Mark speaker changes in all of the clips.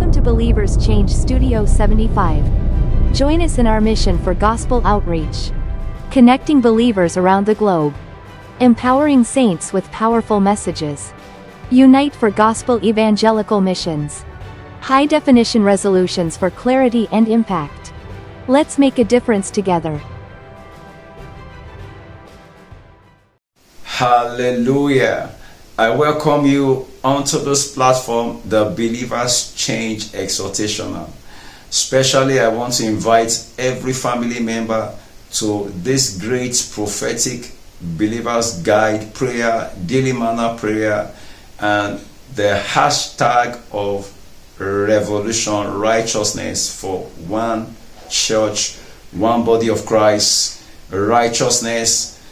Speaker 1: Welcome to Believers Change Studio 75. Join us in our mission for gospel outreach, connecting believers around the globe, empowering saints with powerful messages. Unite for gospel evangelical missions. High-definition resolutions for clarity and impact. Let's make a difference together.
Speaker 2: Hallelujah. I welcome you onto this platform, the Believers Change Exhortational. Especially, I want to invite every family member to this great prophetic Believers Guide prayer, daily manna prayer, and the hashtag of revolution, righteousness for one church, one body of Christ, righteousness,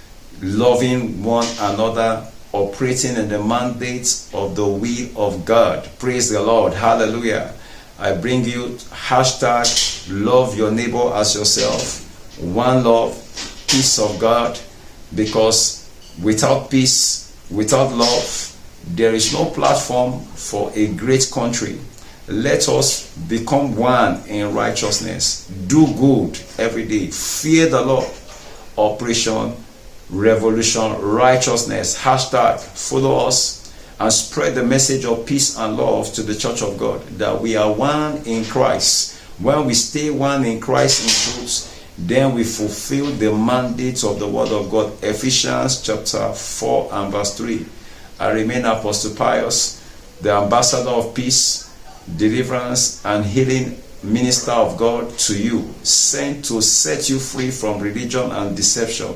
Speaker 2: loving one another, operating in the mandate of the will of God. Praise the Lord. Hallelujah. I bring you hashtag love your neighbor as yourself. One love, peace of God, because without peace, without love, there is no platform for a great country. Let us become one in righteousness. Do good every day. Fear the Lord. Operation Revolution Righteousness. Hashtag follow us and spread the message of peace and love to the church of God, that we are one in Christ. When we stay one in Christ in truth, then we fulfill the mandate of the word of God. Ephesians chapter 4 and verse 3. I remain Apostle Pius, the ambassador of peace, deliverance, and healing minister of God to you, sent to set you free from religion and deception.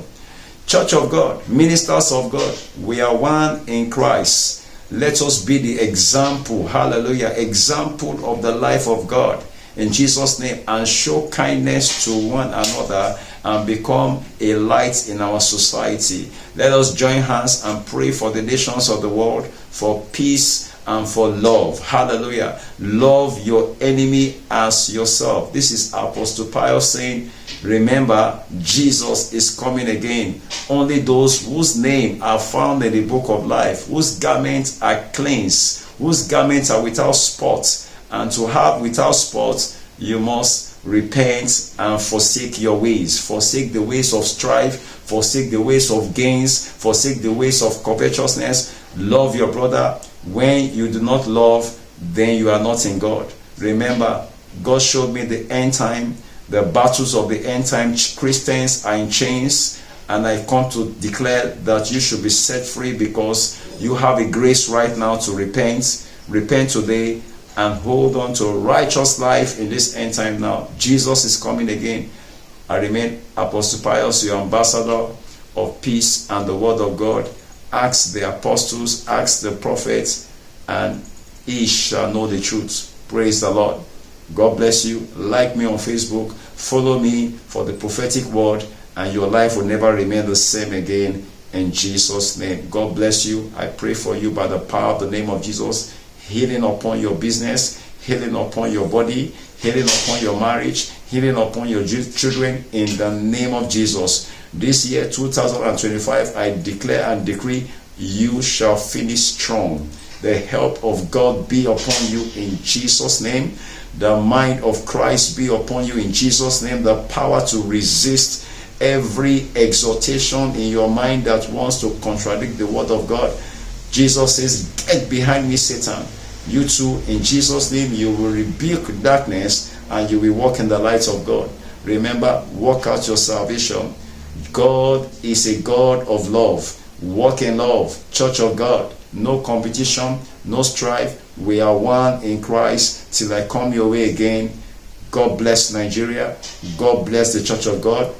Speaker 2: Church of God, ministers of God, we are one in Christ. Let us be the example, hallelujah, example of the life of God in Jesus' name, and show kindness to one another and become a light in our society. Let us join hands and pray for the nations of the world for peace and for love. Hallelujah. Love your enemy as yourself. This is Apostle Pius saying, remember, Jesus is coming again. Only those whose name are found in the book of life, whose garments are cleansed, whose garments are without spot. And to have without spot, you must repent and forsake your ways. Forsake the ways of strife, forsake the ways of gains, forsake the ways of covetousness. Love your brother. When you do not love, then you are not in God. Remember, God showed me the end time, the battles of the end time. Christians are in chains, and I come to declare that you should be set free, because you have a grace right now to repent. Repent today and hold on to a righteous life in this end time now. Jesus is coming again. I remain Apostle Pius, your ambassador of peace and the word of God. Ask the apostles, ask the prophets, and ye shall know the truth. Praise the Lord. God bless you. Like me on Facebook. Follow me for the prophetic word, and your life will never remain the same again in Jesus' name. God bless you. I pray for you by the power of the name of Jesus. Healing upon your business, healing upon your body, healing upon your marriage, healing upon your children in the name of Jesus. This year 2025, I declare and decree, you shall finish strong. The help of God be upon you in Jesus' name. The mind of Christ be upon you in Jesus' name. The power to resist every exhortation in your mind that wants to contradict the word of God. Jesus says, get behind me, Satan. You too, in Jesus' name, you will rebuke darkness and you will walk in the light of God. Remember, work out your salvation. God is a God of love. Walk in love. Church of God. No competition, no strife. We are one in Christ till I come your way again. God bless Nigeria. God bless the Church of God.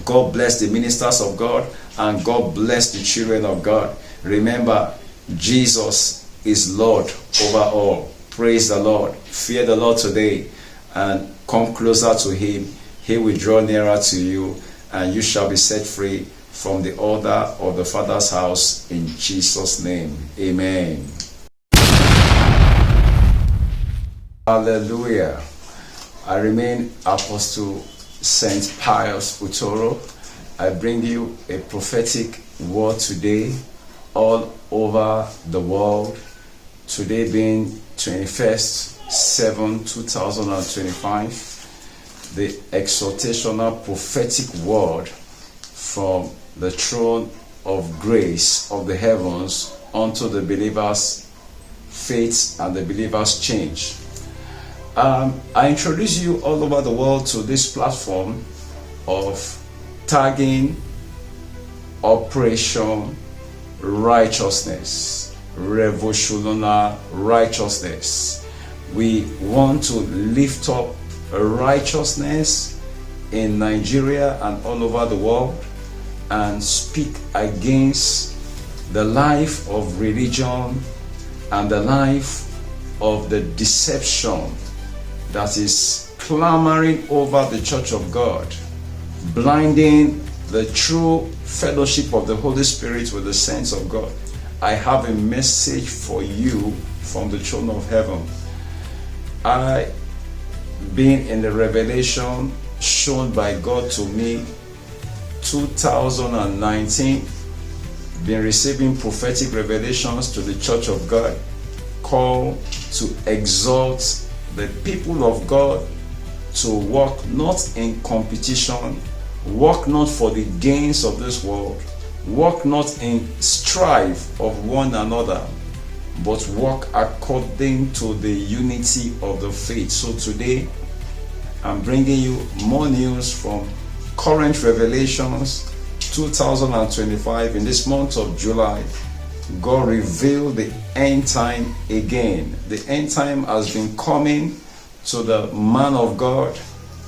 Speaker 2: God bless the ministers of God. And God bless the children of God. Remember, Jesus is Lord over all. Praise the Lord. Fear the Lord today and come closer to Him. He will draw nearer to you, and you shall be set free from the order of the Father's house in Jesus' name. Amen. Hallelujah. I remain Apostle Saint Pius Utoro. I bring you a prophetic word today all over the world. Today being 21st 7, 2025, the exhortational prophetic word from the throne of grace of the heavens unto the believers' faith and the believers' change. I introduce you all over the world to this platform of tagging Operation Righteousness, Revolutionary Righteousness. We want to lift up righteousness in Nigeria and all over the world and speak against the life of religion and the life of the deception that is clamoring over the church of God, blinding the true fellowship of the Holy Spirit with the saints of God. I have a message for you from the throne of heaven. I, being in the revelation shown by God to me 2019, been receiving prophetic revelations to the church of God, called to exalt the people of God to walk not in competition, walk not for the gains of this world, walk not in strife of one another, but walk according to the unity of the faith. So today, I'm bringing you more news from current revelations 2025. In this month of July, God revealed the end time again. The end time has been coming to the man of God,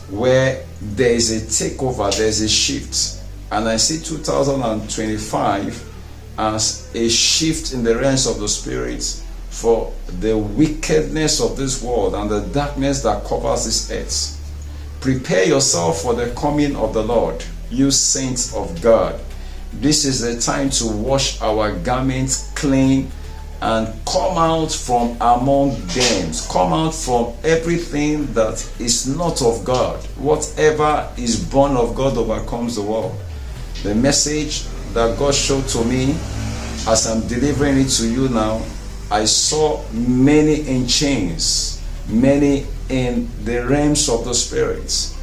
Speaker 2: where there is a takeover, there is a shift. And I see 2025 as a shift in the realms of the spirit for the wickedness of this world and the darkness that covers this earth. Prepare yourself for the coming of the Lord, you saints of God. This is the time to wash our garments clean and come out from among them. Come out from everything that is not of God. Whatever is born of God overcomes the world. The message that God showed to me as I'm delivering it to you now, I saw many in chains, many in the realms of the spirits.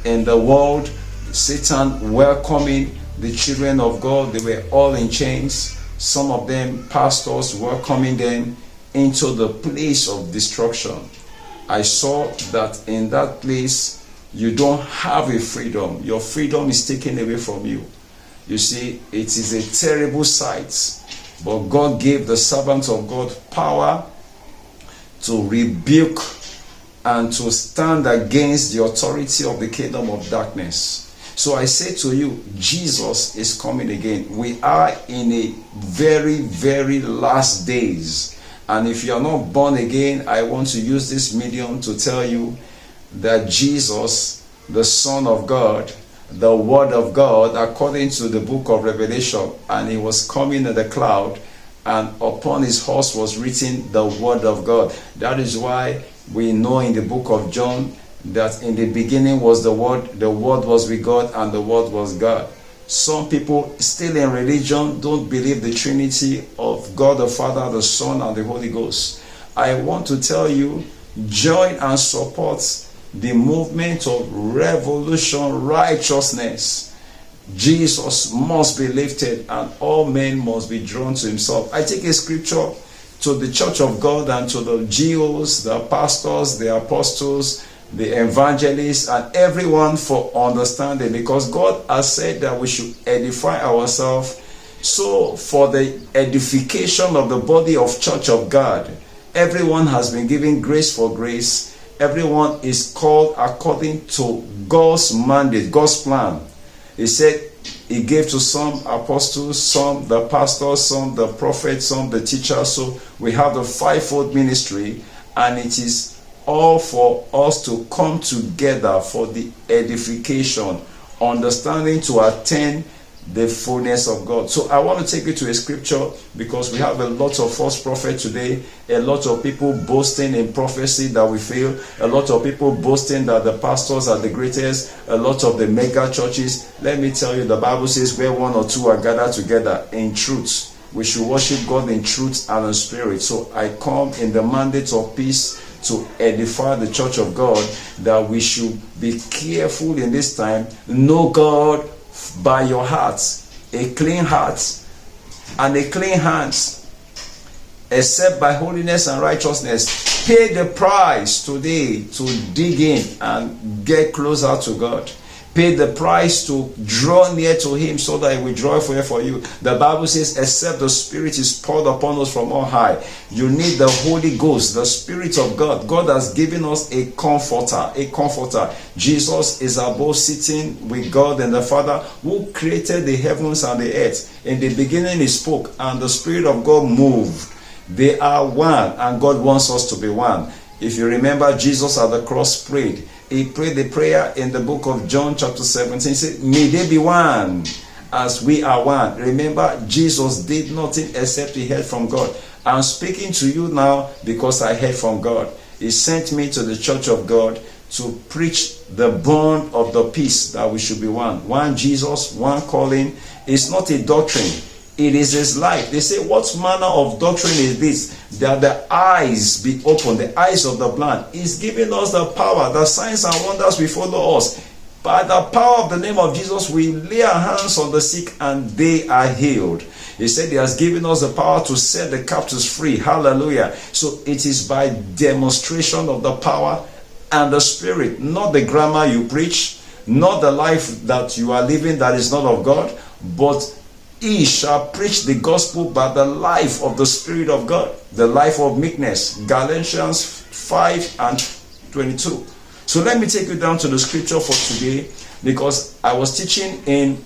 Speaker 2: In the world, Satan welcoming the children of God. They were all in chains. Some of them, pastors, welcoming them into the place of destruction. I saw that in that place, you don't have a freedom. Your freedom is taken away from you. You see, it is a terrible sight. But God gave the servants of God power to rebuke and to stand against the authority of the kingdom of darkness. So I say to you, Jesus is coming again. We are in a very, very last days. And if you are not born again, I want to use this medium to tell you that Jesus, the Son of God, the Word of God, according to the book of Revelation, and he was coming in the cloud, and upon his horse was written the Word of God. That is why we know in the book of John that in the beginning was the Word was with God, and the Word was God. Some people still in religion don't believe the Trinity of God the Father, the Son, and the Holy Ghost. I want to tell you, join and support the movement of revolution righteousness. Jesus must be lifted and all men must be drawn to himself. I take a scripture to the church of God and to the GOs, the pastors, the apostles, the evangelists, and everyone for understanding, because God has said that we should edify ourselves. So for the edification of the body of church of God, everyone has been given grace for grace. Everyone is called according to God's mandate, God's plan. He said he gave to some apostles, some the pastors, some the prophets, some the teachers. So we have the fivefold ministry, and it is all for us to come together for the edification, understanding to attain the fullness of God. So I want to take you to a scripture, because we have a lot of false prophets today, a lot of people boasting in prophecy that we fail, a lot of people boasting that the pastors are the greatest, a lot of the mega churches. Let me tell you, the Bible says where one or two are gathered together in truth, we should worship God in truth and in spirit. So I come in the mandate of peace to edify the church of God, that we should be careful in this time. Know God by your heart, a clean heart and a clean hands, except by holiness and righteousness. Pay the price today to dig in and get closer to God. Pay the price to draw near to him so that he will draw for you. The Bible says, except the Spirit is poured upon us from on high, you need the Holy Ghost, the Spirit of God. God has given us a comforter, a comforter. Jesus is above, sitting with God and the Father, who created the heavens and the earth. In the beginning he spoke, and the Spirit of God moved. They are one, and God wants us to be one. If you remember, Jesus at the cross prayed. He prayed the prayer in the book of John chapter 17. He said, may they be one as we are one. Remember, Jesus did nothing except he heard from God. I'm speaking to you now because I heard from God. He sent me to the church of God to preach the bond of the peace, that we should be one. One Jesus, one calling. It's not a doctrine. It is his life. They say, what manner of doctrine is this? That the eyes be open, the eyes of the blind. He's giving us the power. The signs and wonders will follow us. By the power of the name of Jesus, we lay our hands on the sick and they are healed. He said he has given us the power to set the captives free. Hallelujah. So it is by demonstration of the power and the Spirit, not the grammar you preach, not the life that you are living that is not of God, but he shall preach the gospel by the life of the Spirit of God, the life of meekness. Galatians 5 and 22. So let me take you down to the scripture for today, because I was teaching in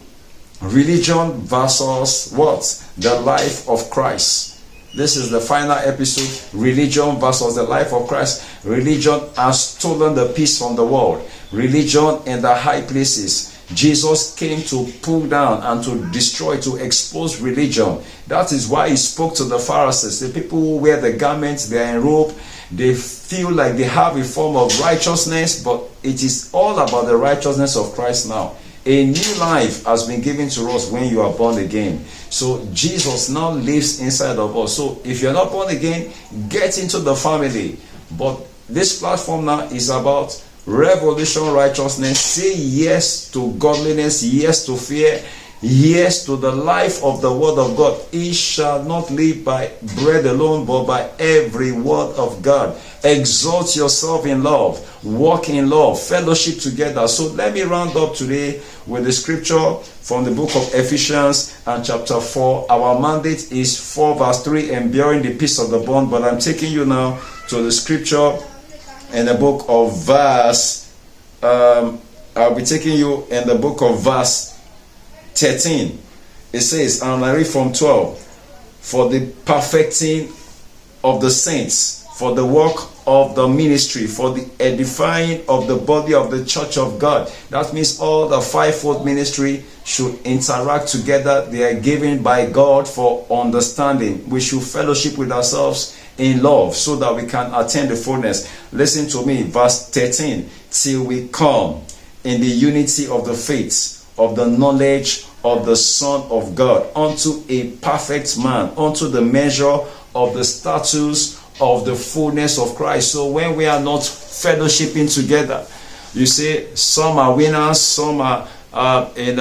Speaker 2: religion versus what? The life of Christ. This is the final episode, religion versus the life of Christ. Religion has stolen the peace from the world. Religion in the high places. Jesus came to pull down and to destroy, to expose religion. That is why he spoke to the Pharisees, the people who wear the garments, they are in robe, they feel like they have a form of righteousness, but it is all about the righteousness of Christ now. A new life has been given to us when you are born again. So Jesus now lives inside of us. So if you're not born again, get into the family. But this platform now is about revolution righteousness. Say yes to godliness, yes to fear, yes to the life of the word of God. He shall not live by bread alone, but by every word of God. Exalt yourself in love, walk in love, fellowship together. So let me round up today with the scripture from the book of Ephesians and chapter 4. Our mandate is 4 verse 3, enduring the peace of the bond. But I'm taking you now to the scripture in the book of I'll be taking you in the book of verse 13. It says, and I read from 12, for the perfecting of the saints, for the work of the ministry, for the edifying of the body of the church of God. That means all the fivefold ministry should interact together. They are given by God for understanding. We should fellowship with ourselves in love so that we can attain the fullness. Listen to me, verse 13. Till we come in the unity of the faith, of the knowledge of the Son of God, unto a perfect man, unto the measure of the status of the fullness of Christ. So when we are not fellowshipping together, you say some are winners, some are in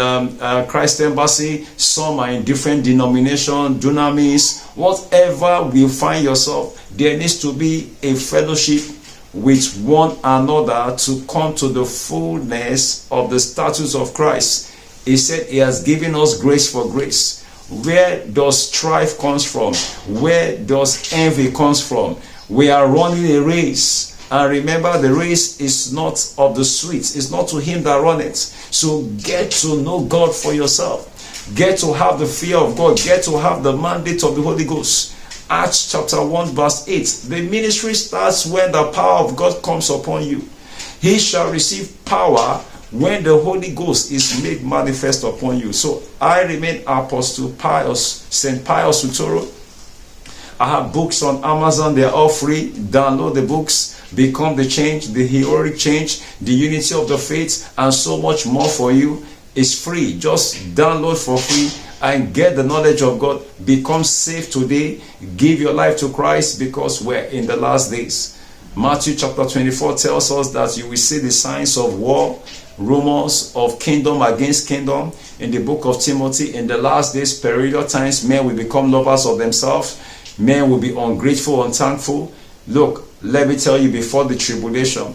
Speaker 2: Christ Embassy, some are in different denominations, dunamis, whatever will find yourself, there needs to be a fellowship with one another to come to the fullness of the status of Christ. He said he has given us grace for grace. Where does strife comes from? Where does envy comes from? We are running a race. And remember, the race is not of the sweet. It's not to him that runneth. So get to know God for yourself. Get to have the fear of God. Get to have the mandate of the Holy Ghost. Acts chapter 1 verse 8. The ministry starts when the power of God comes upon you. He shall receive power when the Holy Ghost is made manifest upon you. So I remain Apostle Pius, St. Pius Utoro. I have books on Amazon. They are all free. Download the books. Become the change, the heroic change, the unity of the faith, and so much more for you. It's free. Just download for free and get the knowledge of God. Become safe today. Give your life to Christ, because we're in the last days. Matthew chapter 24 tells us that you will see the signs of war, rumors of kingdom against kingdom. In the book of Timothy, in the last days, perilous times, men will become lovers of themselves. Men will be ungrateful, unthankful. Look, let me tell you, before the tribulation,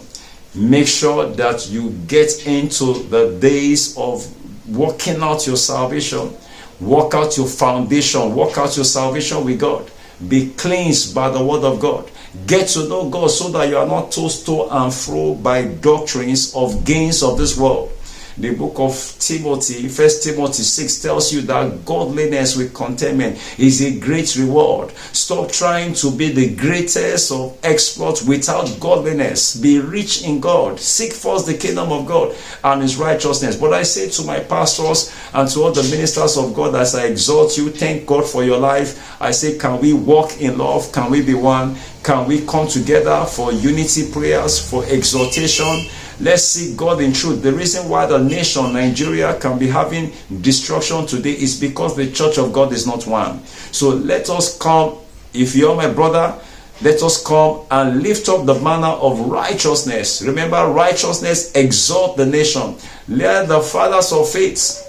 Speaker 2: make sure that you get into the days of working out your salvation. Work out your foundation. Work out your salvation with God. Be cleansed by the word of God. Get to know God so that you are not tossed to and fro by doctrines of gains of this world. The book of Timothy, 1 Timothy 6 tells you that godliness with contentment is a great reward. Stop trying to be the greatest of exploits without godliness. Be rich in God. Seek first the kingdom of God and his righteousness. But I say to my pastors and to all the ministers of God, as I exhort you, thank God for your life. I say, can we walk in love? Can we be one? Can we come together for unity prayers, for exhortation? Let's seek God in truth. The reason why the nation, Nigeria, can be having destruction today is because the church of God is not one. So let us come, if you're my brother, let us come and lift up the banner of righteousness. Remember, righteousness exalt the nation. Let the fathers of faith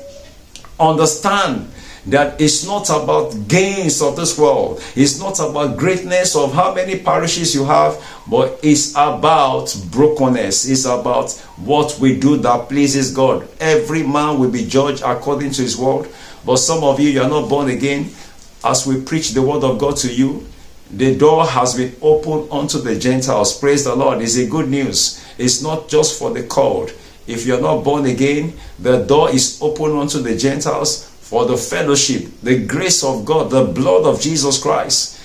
Speaker 2: understand that it's not about gains of this world. It's not about greatness of how many parishes you have, but it's about brokenness. It's about what we do that pleases God. Every man will be judged according to his word. But some of you are not born again. As we preach the word of God to you, the door has been opened unto the Gentiles. Praise the Lord. It's a good news. It's not just for the called. If you're not born again, the door is open unto the Gentiles for the fellowship. The grace of God, the blood of Jesus Christ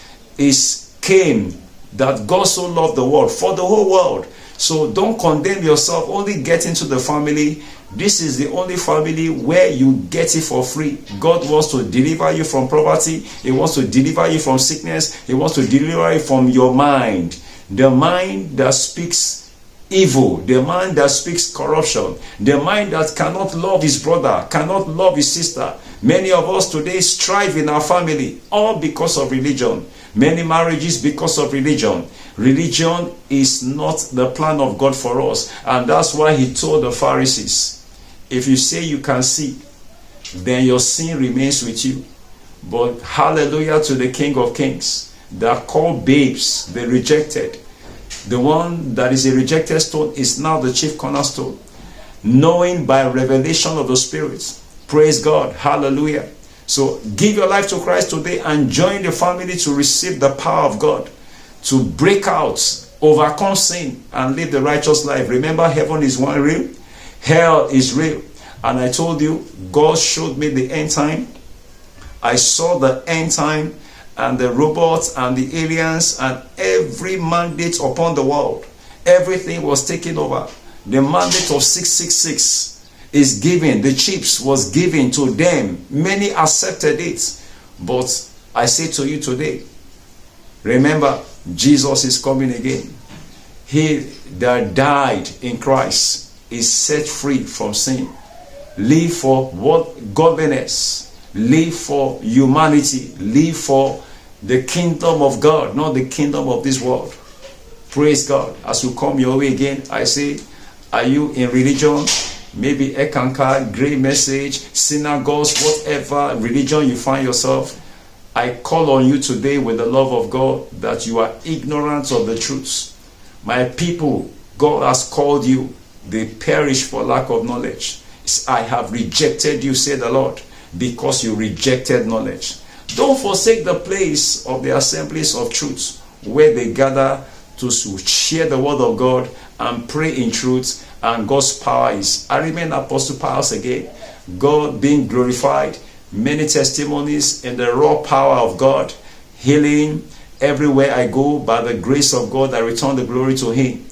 Speaker 2: came, that God so loved the world, for the whole world. So don't condemn yourself. Only get into the family. This is the only family where you get it for free. God wants to deliver you from poverty. He wants to deliver you from sickness. He wants to deliver you from your mind. The mind that speaks evil, the mind that speaks corruption, the mind that cannot love his brother, cannot love his sister. Many of us today strive in our family, all because of religion. Many marriages because of religion. Religion is not the plan of God for us. And that's why he told the Pharisees, if you say you can see, then your sin remains with you. But hallelujah to the King of Kings, that called babes, the rejected. The one that is a rejected stone is now the chief cornerstone. Knowing by revelation of the Spirit. Praise God. Hallelujah. So give your life to Christ today and join the family to receive the power of God, to break out, overcome sin, and live the righteous life. Remember, heaven is one real, hell is real. And I told you, God showed me the end time. I saw the end time and the robots and the aliens and every mandate upon the world. Everything was taken over. The mandate of 666 is given. The chips was given to them. Many accepted it. But I say to you today, remember, Jesus is coming again. He that died in Christ is set free from sin. Live for what? Godliness. Live for humanity. Live for the kingdom of God, not the kingdom of this world. Praise God. As we come your way again, I say, are you in religion? Maybe Ekankar, Great Message, synagogues, whatever religion you find yourself. I call on you today with the love of God that you are ignorant of the truth. My people, God has called you. They perish for lack of knowledge. I have rejected you, said the Lord, because you rejected knowledge. Don't forsake the place of the assemblies of truth where they gather to share the word of God and pray in truth, and God's power is. I remain Apostle Pius again. God being glorified, many testimonies in the raw power of God, healing everywhere I go. By the grace of God, I return the glory to Him.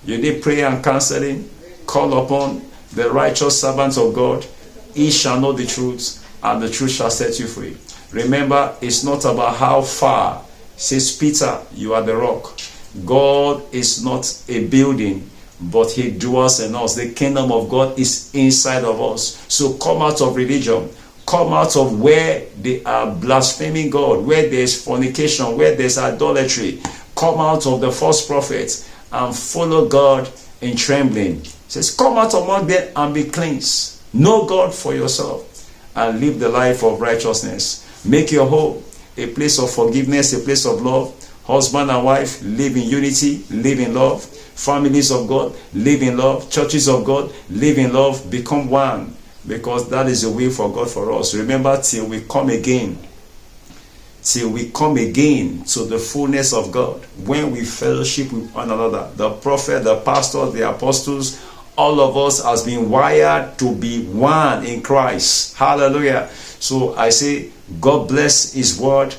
Speaker 2: You need prayer and counseling, call upon the righteous servants of God. He shall know the truth, and the truth shall set you free. Remember, it's not about how far. Says Peter, you are the rock. God is not a building, but He dwells in us. The kingdom of God is inside of us. So come out of religion. Come out of where they are blaspheming God, where there is fornication, where there is idolatry. Come out of the false prophets and follow God in trembling. It says, come out among them and be cleansed. Know God for yourself and live the life of righteousness. Make your home a place of forgiveness, a place of love. Husband and wife, live in unity, live in love. Families of God, live in love. Churches of God, live in love. Become one, because that is the will for God for us. Remember, till we come again to the fullness of God, when we fellowship with one another, the prophet, the pastors, the apostles, all of us has been wired to be one in Christ. Hallelujah. So I say, God bless his word.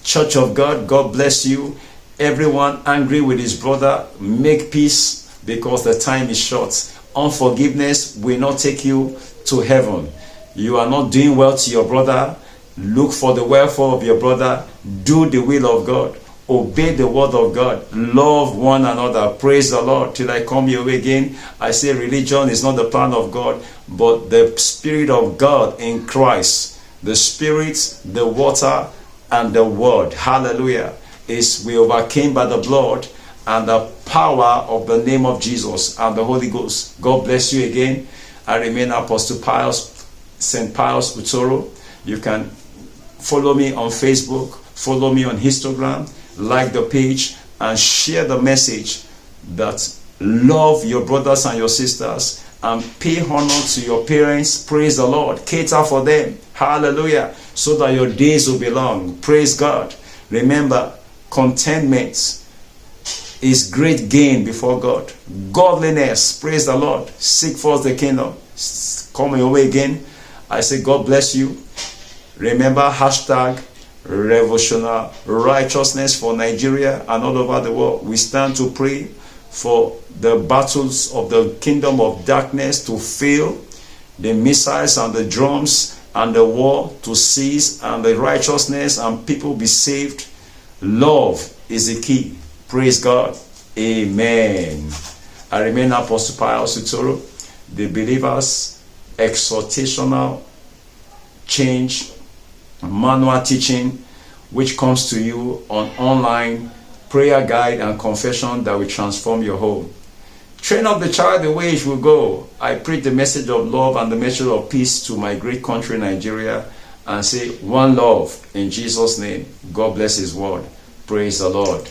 Speaker 2: Church of God, God bless you. Everyone angry with his brother, make peace, because the time is short. Unforgiveness will not take you to heaven. You are not doing well to your brother. Look for the welfare of your brother. Do the will of God. Obey the word of God. Love one another. Praise the Lord. Till I come your way again, I say religion is not the plan of God, but the Spirit of God in Christ. The Spirit, the water, and the word. Hallelujah. Is we overcame by the blood and the power of the name of Jesus and the Holy Ghost. God bless you again. I remain Apostle Pius, St. Pius Utoro. You can follow me on Facebook, follow me on Instagram, like the page, and share the message that love your brothers and your sisters and pay honor to your parents. Praise the Lord. Cater for them. Hallelujah. So that your days will be long. Praise God. Remember, contentment is great gain before God. Godliness. Praise the Lord. Seek first the kingdom. Come your way again. I say God bless you. Remember, hashtag revolutionary righteousness for Nigeria and all over the world. We stand to pray for the battles of the kingdom of darkness to fail, the missiles and the drums and the war to cease, and the righteousness and people be saved. Love is the key. Praise God. Amen. I remain Apostle Pius Utoro, the Believers Exhortational Change Manual Teaching, which comes to you on online prayer guide and confession that will transform your home. Train up the child the way he will go. I preach the message of love and the message of peace to my great country, Nigeria, and say one love in Jesus' name. God bless his word. Praise the Lord.